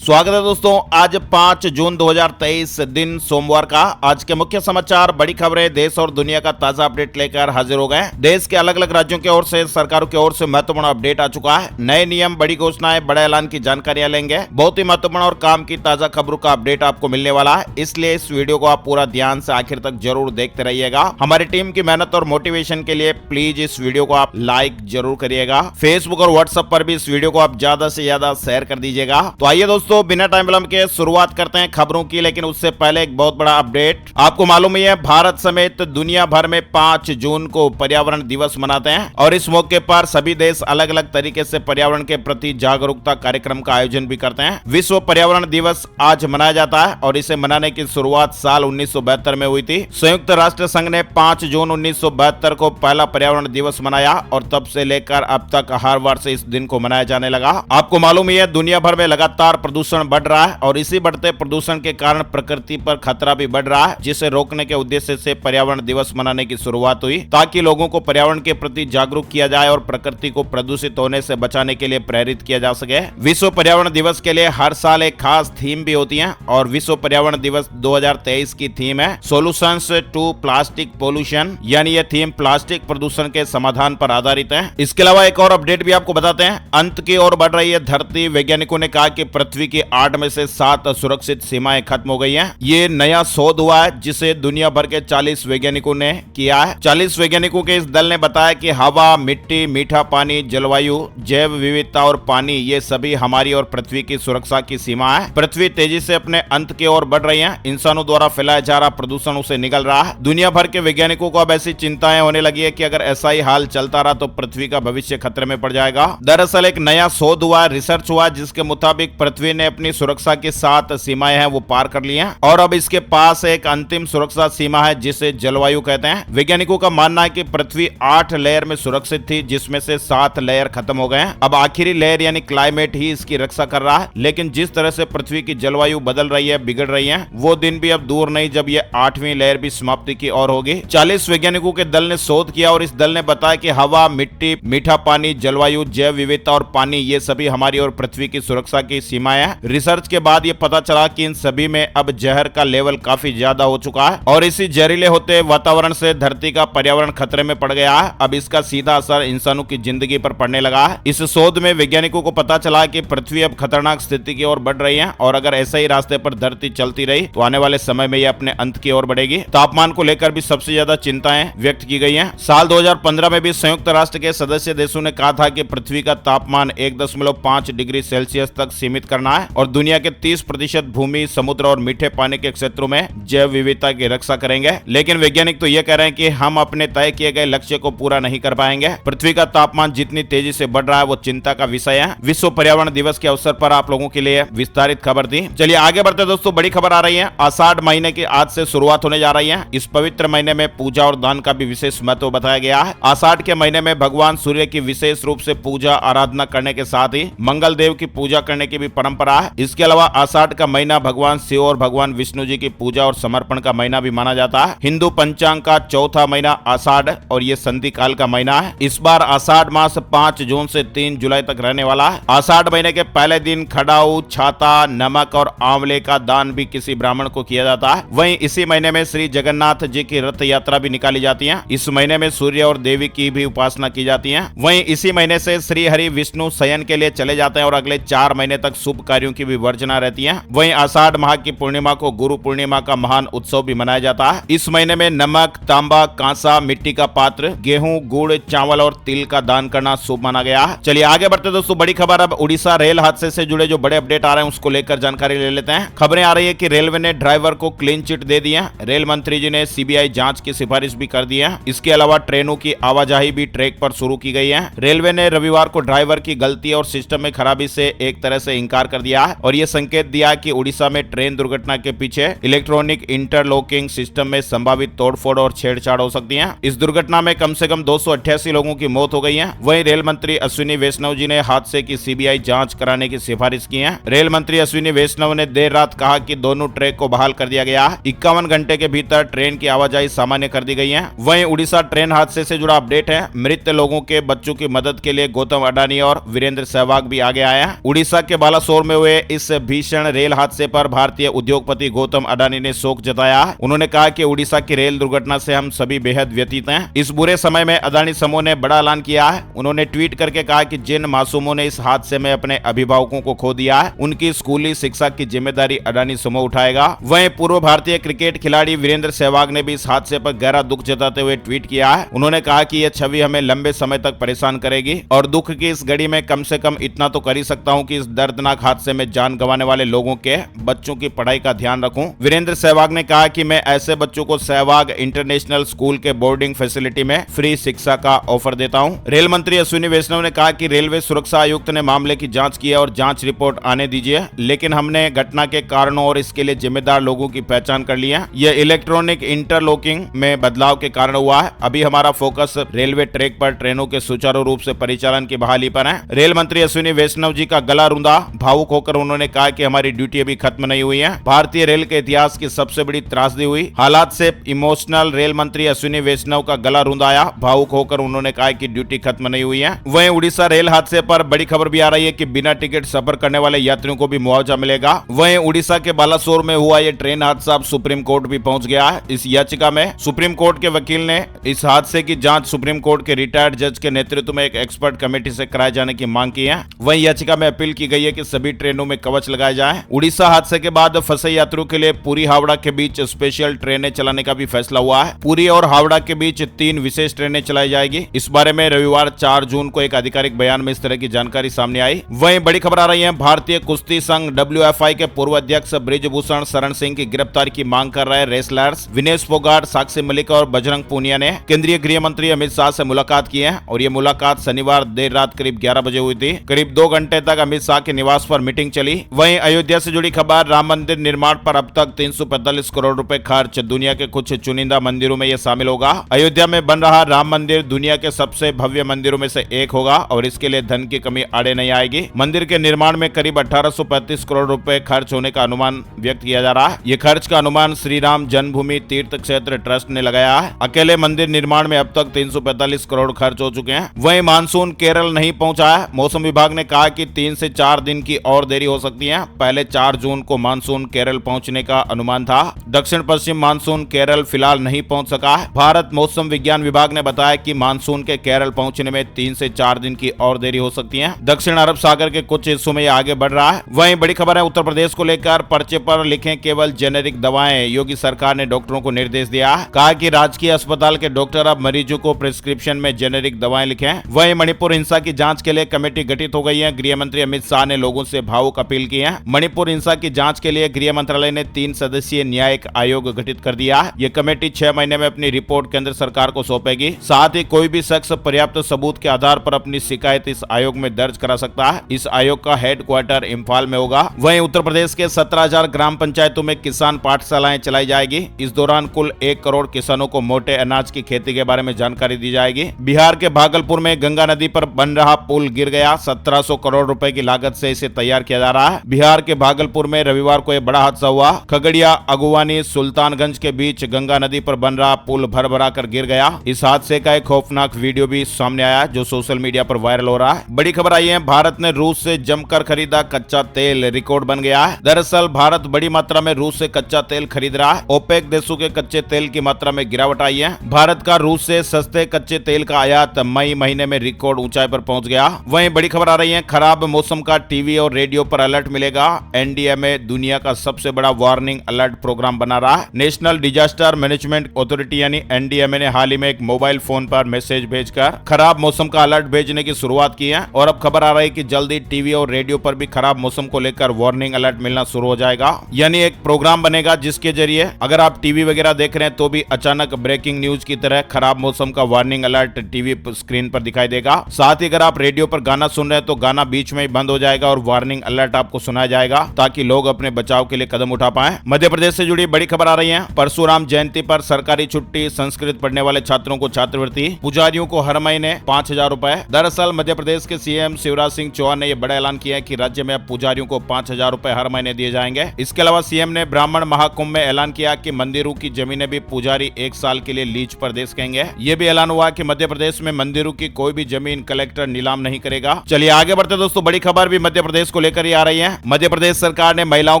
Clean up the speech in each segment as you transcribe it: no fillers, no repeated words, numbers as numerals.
स्वागत है दोस्तों। आज 5 जून 2023 दिन सोमवार का आज के मुख्य समाचार, बड़ी खबरें, देश और दुनिया का ताजा अपडेट लेकर हाजिर हो गए। देश के अलग अलग राज्यों की ओर से, सरकारों की ओर से महत्वपूर्ण अपडेट आ चुका है। नए नियम, बड़ी घोषणाएं, बड़े ऐलान की जानकारियां लेंगे। बहुत ही महत्वपूर्ण और काम की ताजा खबरों का अपडेट आपको मिलने वाला है, इसलिए इस वीडियो को आप पूरा ध्यान से आखिर तक जरूर देखते रहिएगा। हमारी टीम की मेहनत और मोटिवेशन के लिए प्लीज इस वीडियो को आप लाइक जरूर करिएगा। फेसबुक और व्हाट्सएप पर भी इस वीडियो को आप ज्यादा से ज्यादा शेयर कर दीजिएगा। तो आइए दोस्तों, बिना टाइम विलंब के शुरुआत करते हैं खबरों की, लेकिन उससे पहले एक बहुत बड़ा अपडेट। आपको मालूम ही है, भारत समेत दुनिया भर में 5 जून को पर्यावरण दिवस मनाते हैं और इस मौके पर सभी देश अलग अलग तरीके से पर्यावरण के प्रति जागरूकता कार्यक्रम का आयोजन भी करते हैं। विश्व पर्यावरण दिवस आज मनाया जाता है और इसे मनाने की शुरुआत साल 1972 में हुई थी। संयुक्त राष्ट्र संघ ने 5 जून 1972 को पहला पर्यावरण दिवस मनाया और तब से लेकर अब तक हर वर्ष इस दिन को मनाया जाने लगा। आपको मालूम ही है, दुनिया भर में लगातार प्रदूषण बढ़ रहा है और इसी बढ़ते प्रदूषण के कारण प्रकृति पर खतरा भी बढ़ रहा है, जिसे रोकने के उद्देश्य से पर्यावरण दिवस मनाने की शुरुआत हुई, ताकि लोगों को पर्यावरण के प्रति जागरूक किया जाए और प्रकृति को प्रदूषित होने से बचाने के लिए प्रेरित किया जा सके। विश्व पर्यावरण दिवस के लिए हर साल एक खास थीम भी होती है और विश्व पर्यावरण दिवस 2023 की थीम है सॉल्यूशंस टू प्लास्टिक पोल्यूशन, यानी यह थीम प्लास्टिक प्रदूषण के समाधान पर आधारित है। इसके अलावा एक और अपडेट भी आपको बताते हैं। अंत की ओर बढ़ रही है धरती। वैज्ञानिकों ने कहा कि पृथ्वी की 8 में से 7 सुरक्षित सीमाएं खत्म हो गई हैं। ये नया शोध हुआ है जिसे दुनिया भर के 40 वैज्ञानिकों ने किया है। 40 वैज्ञानिकों के इस दल ने बताया कि हवा, मिट्टी, मीठा पानी, जलवायु, जैव विविधता और पानी, ये सभी हमारी और पृथ्वी की सुरक्षा की सीमा है। पृथ्वी तेजी से अपने अंत की ओर बढ़ रही है। इंसानों द्वारा फैलाया जा रहा प्रदूषण उसे निगल रहा है। दुनिया भर के वैज्ञानिकों को अब ऐसी चिंताएं होने लगी है कि अगर ऐसा ही हाल चलता रहा तो पृथ्वी का भविष्य खतरे में पड़ जाएगा। दरअसल एक नया शोध हुआ, रिसर्च हुआ, जिसके मुताबिक पृथ्वी ने अपनी सुरक्षा की 7 सीमाएं हैं वो पार कर ली हैं और अब इसके पास एक अंतिम सुरक्षा सीमा है जिसे जलवायु कहते हैं। वैज्ञानिकों का मानना है कि पृथ्वी 8 लेयर में सुरक्षित थी, जिसमें से 7 लेयर खत्म हो गए हैं। अब आखिरी लेयर यानी क्लाइमेट ही इसकी रक्षा कर रहा है, लेकिन जिस तरह से पृथ्वी की जलवायु बदल रही है, बिगड़ रही है, वो दिन भी अब दूर नहीं जब ये 8वीं लेयर भी समाप्ति की ओर होगी। 40 वैज्ञानिकों के दल ने शोध किया और इस दल ने बताया कि हवा, मिट्टी, मीठा पानी, जलवायु, जैव विविधता और पानी, ये सभी हमारी और पृथ्वी की सुरक्षा की सीमाएं हैं। रिसर्च के बाद ये पता चला कि इन सभी में अब जहर का लेवल काफी ज्यादा हो चुका है और इसी जहरीले होते वातावरण से धरती का पर्यावरण खतरे में पड़ गया है। अब इसका सीधा असर इंसानों की जिंदगी पर पड़ने लगा है। इस शोध में वैज्ञानिकों को पता चला कि पृथ्वी अब खतरनाक स्थिति की ओर बढ़ रही है और अगर ऐसे ही रास्ते पर धरती चलती रही तो आने वाले समय में यह अपने अंत की ओर बढ़ेगी। तापमान को लेकर भी सबसे ज्यादा चिंताएं व्यक्त की गई हैं। साल 2015 में भी संयुक्त राष्ट्र के सदस्य देशों ने कहा था कि पृथ्वी का तापमान 1.5 डिग्री सेल्सियस तक सीमित करना है और दुनिया के 30% भूमि, समुद्र और मीठे पानी के क्षेत्रों में जैव विविधता की रक्षा करेंगे। लेकिन वैज्ञानिक तो ये कह रहे हैं कि हम अपने तय किए गए लक्ष्य को पूरा नहीं कर पाएंगे। पृथ्वी का तापमान जितनी तेजी से बढ़ रहा है वो चिंता का विषय है। विश्व पर्यावरण दिवस के अवसर पर आप लोगों के लिए विस्तारित खबर थी। चलिए आगे बढ़ते दोस्तों, बड़ी खबर आ रही है। आषाढ़ महीने की आज से शुरुआत होने जा रही है। इस पवित्र महीने में पूजा और दान का भी विशेष महत्व बताया गया है। आषाढ़ के महीने में भगवान सूर्य की विशेष रूप से पूजा आराधना करने के साथ ही मंगल देव की पूजा करने की भी परंपरा है। इसके अलावा आषाढ़ का महीना भगवान शिव और भगवान विष्णु जी की पूजा और समर्पण का महीना भी माना जाता है। हिंदू पंचांग का चौथा महीना आषाढ़ और ये संधि काल का महीना है। इस बार आषाढ़ मास 5 जून से 3 जुलाई तक रहने वाला है। आषाढ़ महीने के पहले दिन खड़ाऊ, छाता, नमक और आंवले का दान भी किसी ब्राह्मण को किया जाता है। वहीं इसी महीने में श्री जगन्नाथ जी की रथ यात्रा भी निकाली जाती है। इस महीने में सूर्य और देवी की भी उपासना की जाती है। वहीं इसी महीने से श्री हरि विष्णु शयन के लिए चले जाते हैं और अगले 4 महीने तक शुभ कार्यों की भी वर्जना रहती है। वहीं आषाढ़ माह की पूर्णिमा को गुरु पूर्णिमा का महान उत्सव भी मनाया जाता है। इस महीने में नमक, तांबा, कांसा, मिट्टी का पात्र, गेहूं, गुड़, चावल और तिल का दान करना शुभ माना गया है। चलिए आगे बढ़ते दोस्तों, बड़ी खबर। अब उड़ीसा रेल हादसे से जुड़े जो बड़े अपडेट आ रहे हैं उसको लेकर जानकारी ले लेते हैं। खबरें आ रही है कि रेलवे ने ड्राइवर को क्लीन चिट दे दी है। रेल मंत्री जी ने सीबीआई जांच की सिफारिश भी कर दी है। इसके अलावा ट्रेनों की आवाजाही भी ट्रैक पर शुरू की गई है। रेलवे ने रविवार को ड्राइवर की गलती और सिस्टम में खराबी से एक तरह से इंकार कर दिया है और यह संकेत दिया कि उड़ीसा में ट्रेन दुर्घटना के पीछे इलेक्ट्रॉनिक इंटरलॉकिंग सिस्टम में संभावित तोड़फोड़ और छेड़छाड़ हो सकती है। इस दुर्घटना में कम से कम 288 लोगों की मौत हो गई है। वहीं रेल मंत्री अश्विनी वैष्णव जी ने हादसे की सीबीआई जांच कराने की सिफारिश की है। रेल मंत्री अश्विनी वैष्णव ने देर रात कहा कि दोनों ट्रैक को बहाल कर दिया गया है। 51 घंटे के भीतर ट्रेन की आवाजाही सामान्य कर दी गई है। वहीं उड़ीसा ट्रेन हादसे से जुड़ा अपडेट है। मृत लोगों के बच्चों की मदद के लिए गौतम अडानी और वीरेंद्र सहवाग भी आगे आए हैं। उड़ीसा के बालासोर में हुए इस भीषण रेल हादसे पर भारतीय उद्योगपति गौतम अडानी ने शोक जताया। उन्होंने कहा कि उड़ीसा की रेल दुर्घटना से हम सभी बेहद व्यथित हैं। इस बुरे समय में अडानी समूह ने बड़ा ऐलान किया है। उन्होंने ट्वीट करके कहा कि जिन मासूमों ने इस हादसे में अपने अभिभावकों को खो दिया है, उनकी स्कूली शिक्षा की जिम्मेदारी अडानी समूह उठाएगा। वहीं पूर्व भारतीय क्रिकेट खिलाड़ी वीरेंद्र सहवाग ने भी इस हादसे पर गहरा दुख जताते हुए ट्वीट किया है। उन्होंने कहा कि यह छवि हमें लंबे समय तक परेशान करेगी और दुख की इस घड़ी में कम से कम इतना तो कर ही सकता हूं कि इस दर्दनाक हादसे में जान गंवाने वाले लोगों के बच्चों की पढ़ाई का ध्यान रखूं। वीरेंद्र सहवाग ने कहा कि मैं ऐसे बच्चों को सहवाग इंटरनेशनल स्कूल के बोर्डिंग फैसिलिटी में फ्री शिक्षा का ऑफर देता हूं। रेल मंत्री अश्विनी वैष्णव ने कहा कि रेलवे सुरक्षा आयुक्त ने मामले की जांच की है और जांच रिपोर्ट आने दीजिए, लेकिन हमने घटना के कारणों और इसके लिए जिम्मेदार लोगों की पहचान कर ली है। यह इलेक्ट्रॉनिक इंटरलॉकिंग में बदलाव के कारण हुआ है। अभी हमारा फोकस रेलवे ट्रैक पर ट्रेनों के सुचारू रूप से परिचालन की बहाली पर है। रेल मंत्री अश्विनी वैष्णव जी का गला रुंधा, भावुक होकर उन्होंने कहा कि हमारी ड्यूटी अभी खत्म नहीं हुई है। भारतीय रेल के इतिहास की सबसे बड़ी त्रासदी हुई हालात से इमोशनल रेल मंत्री अश्विनी वैष्णव का गला रुंधाया, भावुक होकर उन्होंने कहा कि ड्यूटी खत्म नहीं हुई है। वहीं उड़ीसा रेल हादसे पर बड़ी खबर भी आ रही है कि बिना टिकट सफर करने वाले यात्रियों को भी मुआवजा मिलेगा। वहीं उड़ीसा के बालासोर में हुआ यह ट्रेन हादसा अब सुप्रीम कोर्ट भी पहुंच गया है। इस याचिका में सुप्रीम कोर्ट के वकील ने इस हादसे की जांच सुप्रीम कोर्ट के रिटायर्ड जज के नेतृत्व में एक एक्सपर्ट कमेटी से कराए जाने की मांग की है। वहीं याचिका में अपील की गई है कि सभी ट्रेनों में कवच लगाए जाएं। उड़ीसा हादसे के बाद फंसे यात्रियों के लिए पुरी हावड़ा के बीच स्पेशल ट्रेनें चलाने का भी फैसला हुआ है। पुरी और हावड़ा के बीच 3 विशेष ट्रेनें चलाई जाएगी। इस बारे में रविवार 4 जून को एक आधिकारिक बयान में इस तरह की जानकारी सामने आई। वहीं बड़ी खबर आ रही है, भारतीय कुश्ती संघ WFI के पूर्व अध्यक्ष ब्रिजभूषण शरण सिंह की गिरफ्तारी की मांग कर रहे रेसलर्स विनेश फोगाट, साक्षी मलिक और बजरंग पूनिया ने केंद्रीय गृह मंत्री अमित शाह से मुलाकात की है और ये मुलाकात शनिवार देर रात करीब 11 बजे हुई थी। करीब 2 घंटे तक अमित शाह के निवास पर मीटिंग चली। वहीं अयोध्या से जुड़ी खबर, राम मंदिर निर्माण पर अब तक 345 करोड़ रुपए खर्च, दुनिया के कुछ चुनिंदा मंदिरों में यह शामिल होगा। अयोध्या में बन रहा राम मंदिर दुनिया के सबसे भव्य मंदिरों में से एक होगा और इसके लिए धन की कमी आड़े नहीं आएगी। मंदिर के निर्माण में करीब 1835 करोड़ रुपए खर्च होने का अनुमान व्यक्त किया जा रहा है। ये खर्च का अनुमान श्री राम जन्मभूमि तीर्थ क्षेत्र ट्रस्ट ने लगाया है। अकेले मंदिर निर्माण में अब तक 345 करोड़ खर्च हो चुके हैं। वहीं मानसून केरल नहीं पहुंचा है। मौसम विभाग ने कहा कि 3 से 4 दिन की और देरी हो सकती है। पहले 4 जून को मानसून केरल पहुंचने का अनुमान था। दक्षिण पश्चिम मानसून केरल फिलहाल नहीं पहुंच सका है। भारत मौसम विज्ञान विभाग ने बताया कि मानसून के केरल पहुंचने में 3 से 4 दिन की और देरी हो सकती है। दक्षिण अरब सागर के कुछ हिस्सों में आगे बढ़ रहा है। वहीं बड़ी खबर है, उत्तर प्रदेश को लेकर पर्चे पर लिखें केवल जेनेरिक दवाएं। योगी सरकार ने डॉक्टरों को निर्देश दिया, कहा कि राजकीय अस्पताल के डॉक्टर अब मरीजों को प्रिस्क्रिप्शन में जेनेरिक दवाएं लिखें। वहीं मणिपुर हिंसा की जांच के लिए कमेटी गठित हो गई है। गृह मंत्री अमित शाह ने लोगों से भावुक अपील की है। मणिपुर हिंसा की जांच के लिए गृह मंत्रालय ने 3 सदस्यीय न्यायिक आयोग गठित कर दिया है। ये कमेटी 6 महीने में अपनी रिपोर्ट केंद्र सरकार को सौंपेगी। साथ ही कोई भी शख्स पर्याप्त सबूत के आधार पर अपनी शिकायत इस आयोग में दर्ज करा सकता है। इस आयोग का हेडक्वार्टर इंफाल में होगा। वहीं उत्तर प्रदेश के 17,000 ग्राम पंचायतों में किसान पाठशालाएं चलाई जाएगी। इस दौरान कुल 1 करोड़ किसानों को मोटे अनाज की खेती के बारे में जानकारी दी जाएगी। बिहार के भागलपुर में गंगा नदी पर बन रहा पुल गिर गया। 1700 करोड़ रुपए की लागत से इसे तैयार किया जा रहा है। बिहार के भागलपुर में रविवार को एक बड़ा हादसा हुआ। खगड़िया, अगुवानी, सुल्तानगंज के बीच गंगा नदी पर बन रहा पुल भर कर गिर गया। इस हादसे का एक खौफनाक वीडियो भी सामने आया जो सोशल मीडिया पर वायरल हो रहा है। बड़ी खबर आई है, भारत ने रूस से जमकर खरीदा कच्चा तेल, रिकॉर्ड बन गया है। दरअसल भारत बड़ी मात्रा में रूस से कच्चा तेल खरीद रहा है। ओपेक देशों के कच्चे तेल की मात्रा में गिरावट आई है। भारत का रूस से सस्ते कच्चे तेल का आयात मई महीने में रिकॉर्ड ऊंचाई पर पहुंच गया। वहीं बड़ी खबर आ रही है, खराब मौसम का टीवी और रेडियो पर अलर्ट मिलेगा। एनडीएमए दुनिया का सबसे बड़ा वार्निंग अलर्ट प्रोग्राम बना रहा है। नेशनल डिजास्टर मैनेजमेंट अथॉरिटी यानी एनडीएमए ने हाल ही में एक मोबाइल फोन पर मैसेज भेजकर खराब मौसम का अलर्ट भेजने की शुरुआत की है और अब खबर आ रही है कि जल्दी टीवी और रेडियो पर भी खराब मौसम को लेकर वार्निंग अलर्ट मिलना शुरू हो जाएगा। यानी एक प्रोग्राम बनेगा जिसके जरिए अगर आप टीवी वगैरह देख रहे हैं तो भी अचानक ब्रेकिंग न्यूज की तरह खराब मौसम का वार्निंग अलर्ट टीवी स्क्रीन पर दिखाई देगा। साथ ही अगर आप रेडियो पर गाना सुन रहे हैं तो गाना बीच में ही बंद हो जाएगा और वार्निंग अलर्ट आपको सुनाया जाएगा ताकि लोग अपने बचाव के लिए कदम उठा पाए। मध्य प्रदेश से जुड़ी बड़ी खबर आ रही है, परशुराम जयंती पर सरकारी छुट्टी, संस्कृत पढ़ने वाले छात्रों को छात्रवृत्ति, पुजारियों को हर महीने 5,000 रुपए। दरअसल मध्य प्रदेश के सीएम शिवराज सिंह चौहान ने यह बड़ा ऐलान किया है कि राज्य में अब पुजारियों को 5,000 रुपए हर महीने दिए जाएंगे। इसके अलावा सीएम ने ब्राह्मण महाकुंभ में ऐलान किया कि मंदिरों की जमीनें भी पुजारी 1 साल के लिए लीज पर दे सकेंगे। यह भी ऐलान हुआ कि मध्य प्रदेश में मंदिरों की कोई भी जमीन कलेक्टर नीलाम नहीं करेगा। चलिए आगे बढ़ते दोस्तों, बड़ी खबर भी मध्य प्रदेश प्रदेश को लेकर ही आ रही है। मध्य प्रदेश सरकार ने महिलाओं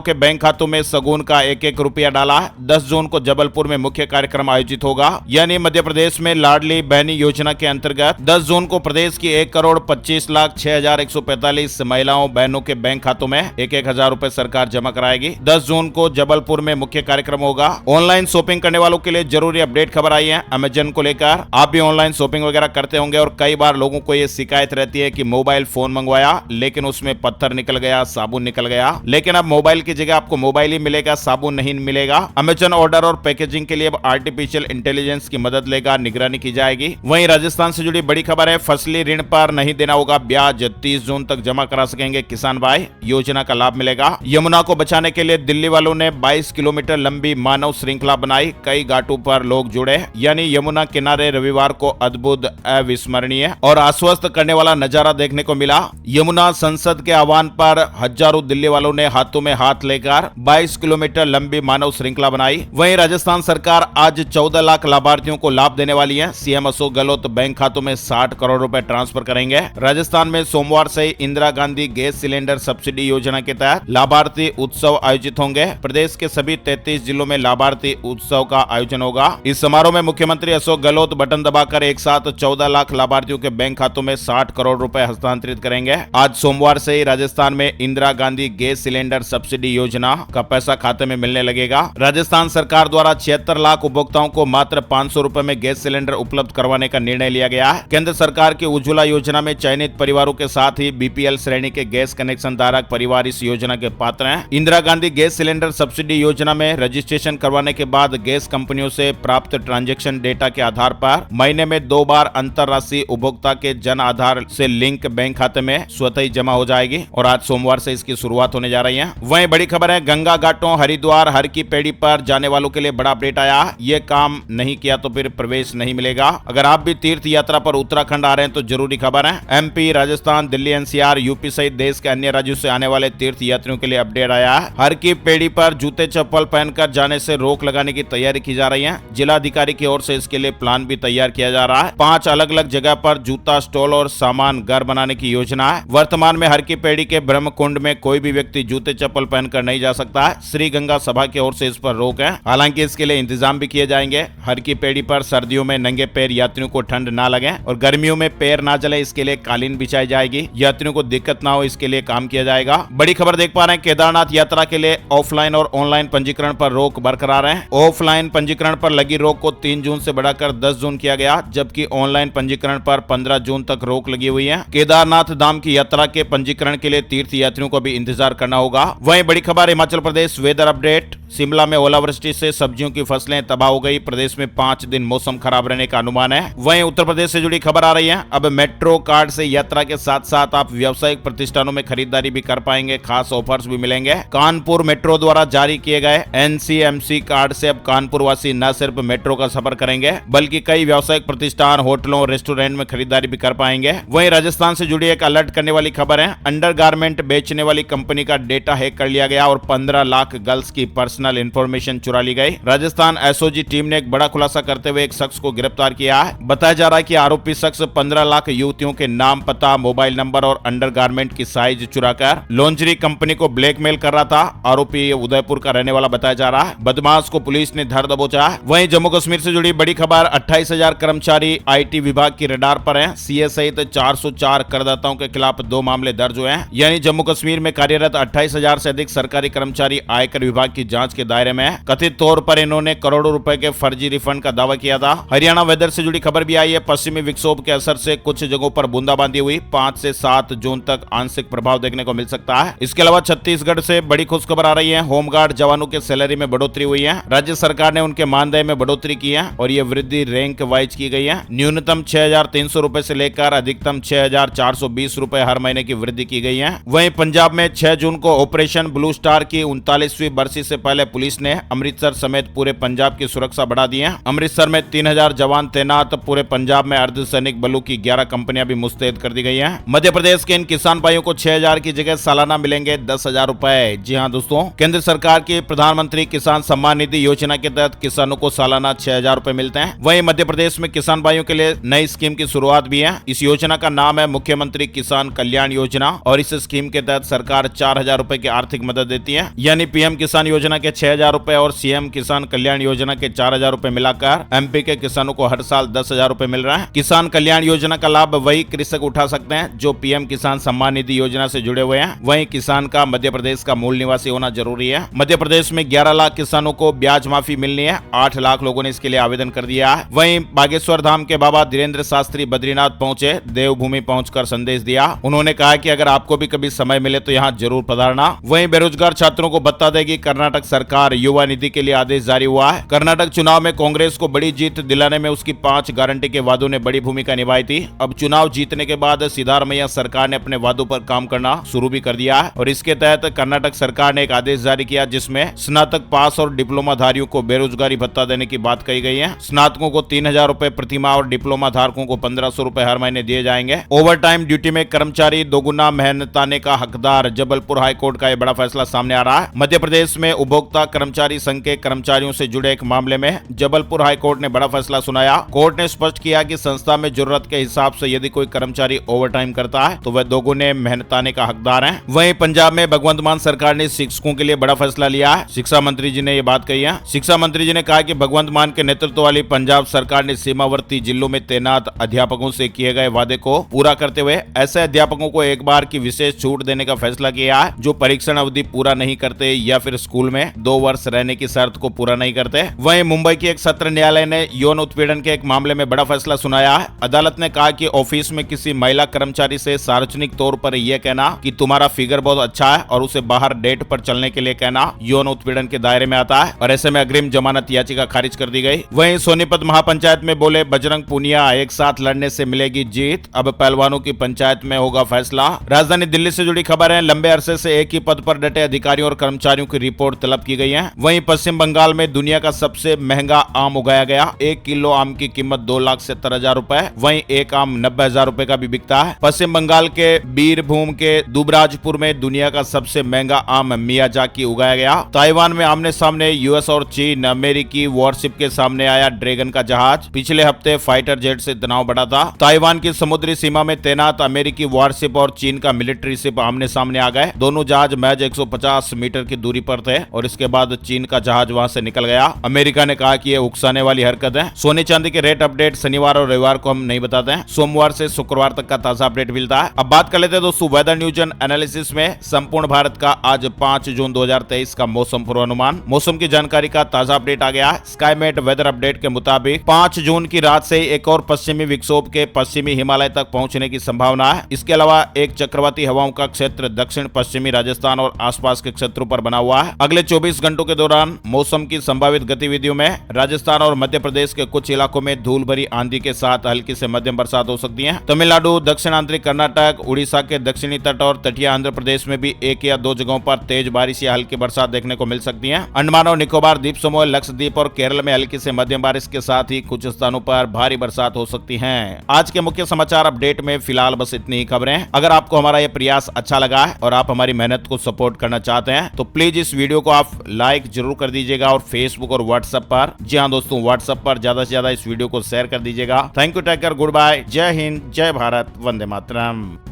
के बैंक खातों में सगुन का 1-1 रुपया डाला। 10 जून को जबलपुर में मुख्य कार्यक्रम आयोजित होगा। यानी मध्य प्रदेश में लाडली बहनी योजना के अंतर्गत 10 जून को प्रदेश की 1,25,06,145 महिलाओं बहनों के बैंक खातों में 1-1 हजार रुपए सरकार जमा कराएगी। 10 जून को जबलपुर में मुख्य कार्यक्रम होगा। ऑनलाइन शॉपिंग करने वालों के लिए जरूरी अपडेट खबर आई है अमेजन को लेकर। आप भी ऑनलाइन शॉपिंग वगैरह करते होंगे और कई बार लोगों को ये शिकायत रहती है कि मोबाइल फोन मंगवाया लेकिन उसमें पत्थर निकल गया, साबुन निकल गया। लेकिन अब मोबाइल की जगह आपको मोबाइल ही मिलेगा, साबुन नहीं मिलेगा। अमेजन ऑर्डर और पैकेजिंग के लिए अब आर्टिफिशियल इंटेलिजेंस की मदद लेगा, निगरानी की जाएगी। वहीं राजस्थान से जुड़ी बड़ी खबर है, फसली ऋण पर नहीं देना होगा ब्याज, 30 जून तक जमा करा सकेंगे किसान भाई, योजना का लाभ मिलेगा। यमुना को बचाने के लिए दिल्ली वालों ने 22 किलोमीटर लंबी मानव श्रृंखला बनाई, कई घाटों पर लोग जुड़े। यानी यमुना किनारे रविवार को अद्भुत, अविस्मरणीय और आश्वस्त करने वाला नजारा देखने को मिला। यमुना संसद के आह्वान पर हजारों दिल्ली वालों ने हाथों में हाथ लेकर 22 किलोमीटर लंबी मानव श्रृंखला बनाई। वहीं राजस्थान सरकार आज 14 लाख लाभार्थियों को लाभ देने वाली है। सीएम अशोक गहलोत बैंक खातों में 60 करोड़ रुपए ट्रांसफर करेंगे। राजस्थान में सोमवार से Indira Gandhi gas cylinder subsidy योजना के तहत लाभार्थी उत्सव आयोजित होंगे। प्रदेश के सभी 33 जिलों में लाभार्थी उत्सव का आयोजन होगा। इस समारोह में मुख्यमंत्री अशोक गहलोत बटन दबाकर एक साथ 14 लाख लाभार्थियों के बैंक खातों में 60 करोड़ रुपए हस्तांतरित करेंगे। आज सोमवार से ही राजस्थान में Indira Gandhi gas cylinder subsidy योजना का पैसा खाते में मिलने लगेगा। राजस्थान सरकार द्वारा 76 लाख उपभोक्ताओं को मात्र 500 रुपए में गैस सिलेंडर उपलब्ध करवाने का निर्णय लिया गया है। केंद्र सरकार की उज्ज्वला योजना में चयनित परिवारों के साथ ही बीपीएल श्रेणी के गैस कनेक्शन धारक परिवार इस योजना के पात्र हैं। Indira Gandhi gas cylinder subsidy योजना में रजिस्ट्रेशन करवाने के बाद गैस कंपनियों से प्राप्त ट्रांजैक्शन डेटा के आधार पर महीने में 2 बार अंतरराशि उपभोक्ता के जन आधार से लिंक बैंक खाते में स्वतः ही जमा हो जाएगी और आज सोमवार से इसकी शुरुआत होने जा रही है। वहीं बड़ी खबर है, गंगा घाटों हरिद्वार हर की पैड़ी पर जाने वालों के लिए बड़ा अपडेट आया। ये काम नहीं किया तो फिर प्रवेश नहीं मिलेगा। अगर आप भी तीर्थ यात्रा पर उत्तराखंड आ रहे हैं तो जरूरी खबर है। MP, Rajasthan, Delhi NCR, UP सहित देश के अन्य राज्यों से आने वाले तीर्थ यात्रियों के लिए अपडेट आया है। हर की पैड़ी पर जूते चप्पल पहनकर जाने से रोक लगाने की तैयारी की जा रही है। जिला अधिकारी की ओर से इसके लिए प्लान भी तैयार किया जा रहा है। 5 अलग अलग जगह पर जूता स्टॉल और सामान घर बनाने की योजना है। वर्तमान में हर की पैड़ी के ब्रह्म कुंड में कोई भी व्यक्ति जूते चप्पल पहनकर नहीं जा सकता है। श्री गंगा सभा की ओर से इस पर रोक है। हालांकि इसके लिए इंतजाम भी किए जाएंगे। हर की पैड़ी पर सर्दियों में नंगे पैर यात्रियों को ठंड ना लगे और गर्मियों में पैर ना जले, इसके लिए कालीन बिछाई जाएगी। यात्रियों को दिक्कत ना हो, इसके लिए काम किया जाएगा। बड़ी खबर देख पा रहे हैं, केदारनाथ यात्रा के लिए ऑफलाइन और ऑनलाइन पंजीकरण पर रोक बरकरार है। ऑफलाइन पंजीकरण पर लगी रोक को 3 जून से बढ़ाकर 10 जून किया गया, जबकि ऑनलाइन पंजीकरण पर 15 जून तक रोक लगी हुई है। केदारनाथ धाम की यात्रा के पंजीकरण के लिए तीर्थ यात्रियों को भी इंतजार करना होगा। वहीं बड़ी खबर, हिमाचल प्रदेश वेदर अपडेट। शिमला में ओलावृष्टि से सब्जियों की फसलें तबाह हो गई। प्रदेश में 5 दिन मौसम खराब रहने का अनुमान है। वहीं उत्तर प्रदेश से जुड़ी खबर आ रही है। अब मेट्रो कार्ड से यात्रा के साथ साथ आप व्यावसायिक प्रतिष्ठानों में खरीदारी भी कर पाएंगे, खास ऑफर्स भी मिलेंगे। कानपुर मेट्रो द्वारा जारी किए गए एनसीएमसी कार्ड से अब कानपुर वासी न सिर्फ मेट्रो का सफर करेंगे बल्कि कई व्यावसायिक प्रतिष्ठान, होटलों, रेस्टोरेंट में खरीदारी भी कर पाएंगे। वहीं राजस्थान से जुड़ी एक अलर्ट करने वाली खबर है। अंडरगारमेंट बेचने वाली कंपनी का डेटा हैक कर लिया गया और 15 लाख गर्ल्स की पर्सनल इंफॉर्मेशन चुरा ली गई। राजस्थान एसओजी टीम ने एक बड़ा खुलासा करते हुए एक शख्स को गिरफ्तार किया है। बताया जा रहा है कि आरोपी शख्स 15 लाख युवतियों के नाम, पता, मोबाइल नंबर और अंडरगारमेंट की साइज चुराकर लॉन्ड्री कंपनी को ब्लैकमेल कर रहा था। आरोपी उदयपुर का रहने वाला बताया जा रहा है। बदमाश को पुलिस ने धर दबोचा। वहीं जम्मू कश्मीर से जुड़ी बड़ी खबर, 28,000 कर्मचारी आईटी विभाग की रडार पर हैं। सीए सहित 404 करदाताओं के खिलाफ 2 मामले दर्ज हुए हैं। यानी जम्मू कश्मीर में कार्यरत 28,000 से अधिक सरकारी कर्मचारी आयकर विभाग की जांच के दायरे में हैं। कथित तौर पर इन्होंने करोड़ों रुपए के फर्जी रिफंड का दावा किया था। हरियाणा वेदर से जुड़ी खबर भी आई है। पश्चिमी विक्षोभ के असर से कुछ जगहों पर बूंदाबांदी हुई। 5 से 7 जून तक आंशिक प्रभाव देखने को मिल सकता है। इसके अलावा छत्तीसगढ़ से बड़ी खुशखबर आ रही है। होमगार्ड जवानों के सैलरी में बढ़ोतरी हुई है। राज्य सरकार ने उनके मानदेय में बढ़ोतरी की है और ये वृद्धि रैंक वाइज की गई है। न्यूनतम 6,300 रुपए से लेकर अधिकतम 6,420 रुपए हर महीने की वृद्धि की गई है। वहीं पंजाब में 6 जून को ऑपरेशन ब्लू स्टार की 39वीं बरसी से पहले निदेशालय पुलिस ने अमृतसर समेत पूरे पंजाब की सुरक्षा बढ़ा दी है। अमृतसर में 3000 जवान तैनात, पूरे पंजाब में अर्धसैनिक बलों की 11 कंपनियां भी मुस्तैद कर दी गई हैं। मध्य प्रदेश के इन किसान भाइयों को 6000 की जगह सालाना मिलेंगे 10,000 रुपए। जी हां दोस्तों, केंद्र सरकार की प्रधानमंत्री किसान सम्मान निधि योजना के तहत किसानों को सालाना 6000 रुपए मिलते हैं। वहीं मध्य प्रदेश में किसान भाइयों के लिए नई स्कीम की शुरुआत भी है। इस योजना का नाम है मुख्यमंत्री किसान कल्याण योजना और इस स्कीम के तहत सरकार 4000 रुपए की आर्थिक मदद देती है। यानी पीएम किसान योजना के 6000 रुपए और सीएम किसान कल्याण योजना के 4000 रुपए मिलाकर एमपी के किसानों को हर साल 10,000 रुपए मिल रहा है। किसान कल्याण योजना का लाभ वही कृषक उठा सकते हैं जो पीएम किसान सम्मान निधि योजना से जुड़े हुए हैं। वहीं किसान का मध्य प्रदेश का मूल निवासी होना जरूरी है। मध्य प्रदेश में 11 लाख किसानों को ब्याज माफी मिलनी है। 8 लाख लोगों ने इसके लिए आवेदन कर दिया है। वहीं बागेश्वर धाम के बाबा धीरेन्द्र शास्त्री बद्रीनाथ पहुंचे, देवभूमि पहुंचकर संदेश दिया। उन्होंने कहा कि अगर आपको भी कभी समय मिले तो यहाँ जरूर पधारना। वहीं बेरोजगार छात्रों को भत्ता देगी कर्नाटक सरकार, युवा निधि के लिए आदेश जारी हुआ है। कर्नाटक चुनाव में कांग्रेस को बड़ी जीत दिलाने में उसकी 5 गारंटी के वादों ने बड़ी भूमिका निभाई थी। अब चुनाव जीतने के बाद सिद्धारमैया सरकार ने अपने वादों पर काम करना शुरू भी कर दिया है और इसके तहत कर्नाटक सरकार ने एक आदेश जारी किया जिसमें स्नातक पास और डिप्लोमा धारियों को बेरोजगारी भत्ता देने की बात कही गई है। स्नातकों को 3000 रुपए प्रति माह और डिप्लोमा धारकों को 1500 रुपए हर महीने दिए जाएंगे। ओवर टाइम ड्यूटी में कर्मचारी दोगुना मेहनताने का हकदार, जबलपुर हाईकोर्ट का यह बड़ा फैसला सामने आ रहा है। मध्य प्रदेश में उपभोक्ता कर्मचारी संघ के कर्मचारियों से जुड़े एक मामले में जबलपुर हाईकोर्ट ने बड़ा फैसला सुनाया। कोर्ट ने स्पष्ट किया कि संस्था में जरूरत के हिसाब से यदि कोई कर्मचारी ओवर टाइम करता है तो वह दोगुने मेहनताने का हकदार है। वहीं पंजाब में भगवंत मान सरकार ने शिक्षकों के लिए बड़ा फैसला लिया है। शिक्षा मंत्री जी ने ये बात कही है। शिक्षा मंत्री जी ने कहा कि भगवंत मान के नेतृत्व वाली पंजाब सरकार ने सीमावर्ती जिलों में तैनात अध्यापकों से किए गए वादे को पूरा करते हुए ऐसे अध्यापकों को एक बार की विशेष छूट देने का फैसला किया है जो परीक्षण अवधि पूरा नहीं करते या फिर स्कूल में 2 वर्ष रहने की शर्त को पूरा नहीं करते। वहीं मुंबई की एक सत्र न्यायालय ने यौन उत्पीड़न के एक मामले में बड़ा फैसला सुनाया है। अदालत ने कहा कि ऑफिस में किसी महिला कर्मचारी से सार्वजनिक तौर पर यह कहना कि तुम्हारा फिगर बहुत अच्छा है और उसे बाहर डेट पर चलने के लिए कहना यौन उत्पीड़न के दायरे में आता है और ऐसे में अग्रिम जमानत याचिका खारिज कर दी गई। वहीं सोनीपत महापंचायत में बोले बजरंग पूनिया, एक साथ लड़ने से मिलेगी जीत, अब पहलवानों की पंचायत में होगा फैसला। राजधानी दिल्ली से जुड़ी खबर है। लंबे अरसे से एक ही पद पर डटे अधिकारियों और कर्मचारियों की रिपोर्ट तलब की गई है। वहीं पश्चिम बंगाल में दुनिया का सबसे महंगा आम उगाया गया। 1 किलो आम की कीमत 2,70,000 रुपए। वहीं एक आम 90,000 रुपए का भी बिकता है। पश्चिम बंगाल के बीरभूम के दुबराजपुर में दुनिया का सबसे महंगा आम मियाजाकी उगाया गया। ताइवान में आमने सामने यूएस और चीन, अमेरिकी वॉरशिप के सामने आया ड्रैगन का जहाज। पिछले हफ्ते फाइटर जेट से तनाव बढ़ा था। ताइवान की समुद्री सीमा में तैनात अमेरिकी वॉरशिप और चीन का मिलिट्री शिप आमने सामने आ गए। दोनों जहाज महज 150 मीटर की दूरी पर थे और इसके बाद चीन का जहाज वहां से निकल गया। अमेरिका ने कहा कि यह उकसाने वाली हरकत है। सोने चांदी के रेट अपडेट शनिवार और रविवार को हम नहीं बताते हैं। सोमवार से शुक्रवार तक का ताजा अपडेट मिलता है। अब बात कर लेते हैं दोस्तों वेदर न्यूज एंड एनालिसिस में संपूर्ण भारत का आज 5 जून 2023 का मौसम पूर्वानुमान। मौसम की जानकारी का ताजा अपडेट आ गया है। स्काईमेट वेदर अपडेट के मुताबिक 5 जून की रात से एक और पश्चिमी विक्षोभ के पश्चिमी हिमालय तक पहुंचने की संभावना है। इसके अलावा एक चक्रवाती हवाओं का क्षेत्र दक्षिण पश्चिमी राजस्थान और आसपास के क्षेत्रों पर बना हुआ है। अगले 24 घंटों के दौरान मौसम की संभावित गतिविधियों में राजस्थान और मध्य प्रदेश के कुछ इलाकों में धूल भरी आंधी के साथ हल्की से मध्यम बरसात हो सकती है। तमिलनाडु, दक्षिण आंतरिक कर्नाटक, उड़ीसा के दक्षिणी तट और तटीय आंध्र प्रदेश में भी 1 या 2 जगहों पर तेज बारिश या हल्की बरसात देखने को मिल सकती है। अंडमान और निकोबार द्वीप समूह, लक्षद्वीप और केरल में हल्की से मध्यम बारिश के साथ ही कुछ स्थानों पर भारी बरसात हो सकती है। आज के मुख्य समाचार अपडेट में फिलहाल बस इतनी ही खबरें। अगर आपको हमारा यह प्रयास अच्छा लगा है और आप हमारी मेहनत को सपोर्ट करना चाहते हैं तो प्लीज इस वीडियो को आप लाइक जरूर कर दीजिएगा और फेसबुक और व्हाट्सएप पर, जी हाँ दोस्तों, व्हाट्सएप पर ज्यादा से ज्यादा इस वीडियो को शेयर कर दीजिएगा। Thank you, take care, goodbye, जय हिंद, जय भारत, वंदे मातरम।